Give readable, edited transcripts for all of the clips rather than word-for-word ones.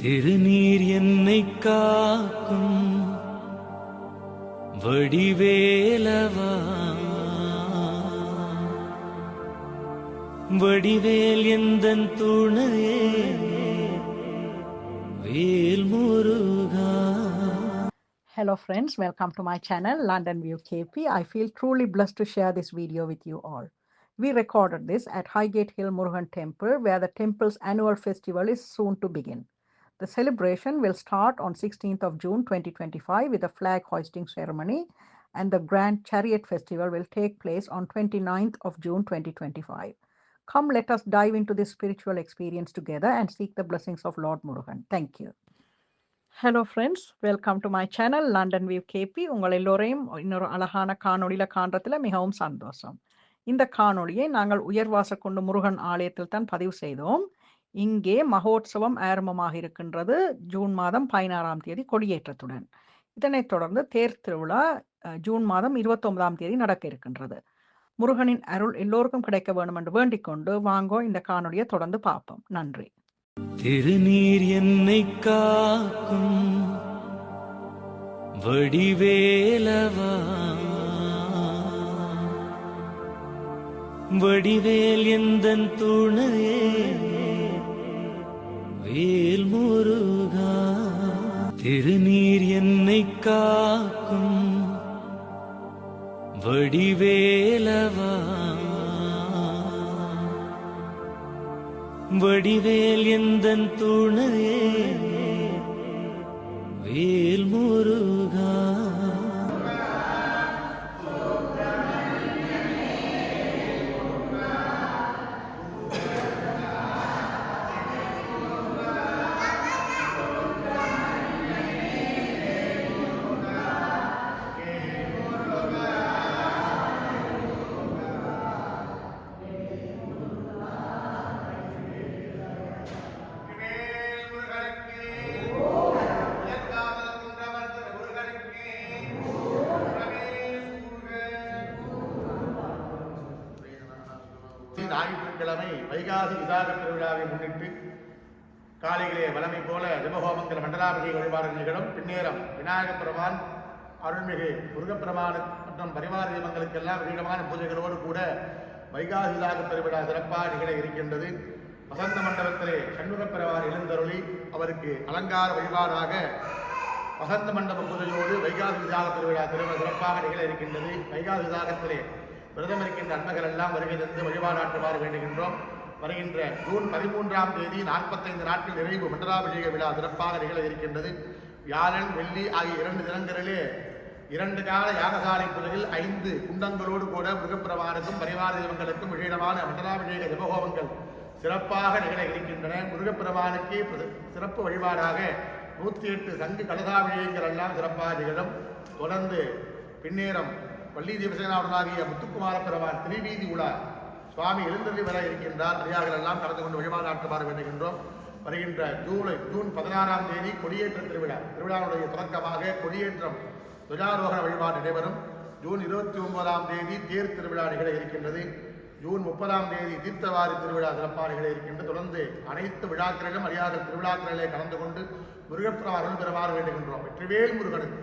திருநீர் என்னை காக்கும் வடிவேலவா, வடிவேல் எந்தன் துணையே வேல் முருகா. Hello friends, welcome to my channel London View KP. I feel truly blessed to share this video with you all. We recorded this at Highgate Hill Murugan Temple, where the temple's annual festival is soon to begin. The celebration will start on 16th of June 2025 with a flag hoisting ceremony, and the Grand Chariot Festival will take place on 29th of June 2025. Come, let us dive into this spiritual experience together and seek the blessings of Lord Murugan. Thank you. Hello friends, welcome to my channel London view KP. உங்கள் எல்லோரையும் இன்னொரு அழகான காணொளியில் காண்றதுல மிகவும் சந்தோஷம். இந்த காணொளியை நாங்கள் உயர்வாசக்குண்டு முருகன் ஆலயத்தில் தான் பதிவு செய்தோம். இங்கே மகோத்சவம் ஆரம்பமாக இருக்கின்றது ஜூன் மாதம் 16ஆம் தேதி கொடியேற்றத்துடன். இதனைத் தொடர்ந்து தேர் திருவிழா ஜூன் மாதம் 29ஆம் தேதி நடக்க இருக்கின்றது. முருகனின் அருள் எல்லோருக்கும் கிடைக்க வேண்டும் என்று வேண்டிக் கொண்டு வாங்கோ இந்த காணொளியை தொடர்ந்து பார்ப்போம். நன்றி. திருநீர் என்னை காக்கும் வடிவேலவா, வடிவேல் எந்தன் துணையே வேல் முருகா. திருநீர் என்னை காக்கும் வடிவேலவா, வடிவேல் எந்தன் துணையே வேல் முருகா. ஞாயிற்றுக்கிழமை வைகாசி விசாக திருவிழாவை முன்னிட்டு காலையிலே வளமை போல திமஹோமங்கல மண்டலாபிஷேக வழிபாடு நிகழும். பின்னேரம் விநாயகப் பெருமான், அருள்மிகு முருகப்பெருமான் மற்றும் பரிவார தெய்வங்களுக்கெல்லாம் விதமான பூஜைகளோடு கூட வைகாசி விசாக திருவிழா சிறப்பாக நிகழ இருக்கின்றது. வசந்த மண்டபத்திலே சண்முகப் பெருமான் எழுந்தருளி அவருக்கு அலங்கார வழிபாடாக வசந்த மண்டப பூஜையோடு வைகாசி விசாக திருவிழா சிறப்பாக நிகழ இருக்கின்றது. வைகாசி விசாகத்திலே விரதம் இருக்கின்ற அன்பர்கள் எல்லாம் வருகை தந்து வழிபாடாற்றுமாறு வேண்டுகின்றோம். வருகின்ற ஜூன் 13ஆம் தேதி 45 நாட்கள் நிறைவு மண்டலாபிஷேக விழா சிறப்பாக நிகழ இருக்கின்றது. வியாழன், வெள்ளி ஆகிய 2 தினங்களிலே 2 கால யாகசாலை பூஜையில் 5 குண்டங்களோடு கூட முருகப்பெருமானுக்கும் பரிவார தெய்வங்களுக்கும் விசேடமான மண்டலாபிஷேக ஜபஹோமங்கள் சிறப்பாக நிகழ இருக்கின்றன. முருகப்பெருமானுக்கு சிறப்பு வழிபாடாக 108 சங்கு கலசாபிஷேகங்கள் எல்லாம் சிறப்பாக நிகழும். தொடர்ந்து பின்னேரம் பள்ளி தேவசேனாவுடனாகிய முத்துக்குமார பெருமான் திருவீதி உலா சுவாமி எழுந்தருளி வர இருக்கின்றார். அடியார்கள் எல்லாம் கலந்து கொண்டு வழிபாடாற்றுமாறு வேண்டுகின்றோம். வருகின்ற ஜூன் 16ஆம் தேதி கொடியேற்ற திருவிழாவுடைய தொடக்கமாக கொடியேற்றம் துவஜாரோகண வழிபாடு நடைபெறும். ஜூன் 29ஆம் தேதி தேர் திருவிழா நிகழ இருக்கின்றது. ஜூன் 30ஆம் தேதி தீர்த்தவாரி திருவிழா சிறப்பாக நிகழ இருக்கின்றது. தொடர்ந்து அனைத்து விழாக்களிலும் அடியார்கள் திருவிழாக்களிலே கலந்து கொண்டு முருகப்பெருமான் அருள் பெறுமாறு வேண்டுகின்றோம். வெற்றிவேல் முருகனுக்கு.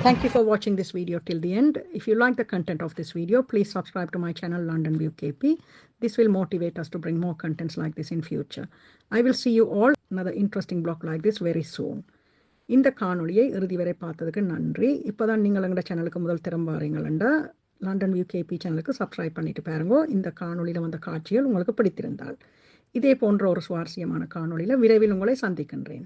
Thank you for watching this video till the end. If you like the content of this video, please subscribe to my channel London View KP. This will motivate us to bring more contents like this in future. I will see you all another interesting blog like this very soon. இந்த காணொளியை இறுதி வரை பார்த்ததுக்கு நன்றி. இப்போதான் நீங்கள் எங்களோட சேனலுக்கு முதல் திறம் வாரீங்களா லண்டன் வியூ கேபி சேனலுக்கு சப்ஸ்கிரைப் பண்ணிட்டு பாருங்க. இந்த காணொளியில் வந்த காட்சிகள் உங்களுக்கு பிடித்திருந்தால் இதே போன்ற ஒரு சுவாரஸ்யமான காணொளியில் விரைவில் உங்களை சந்திக்கின்றேன்.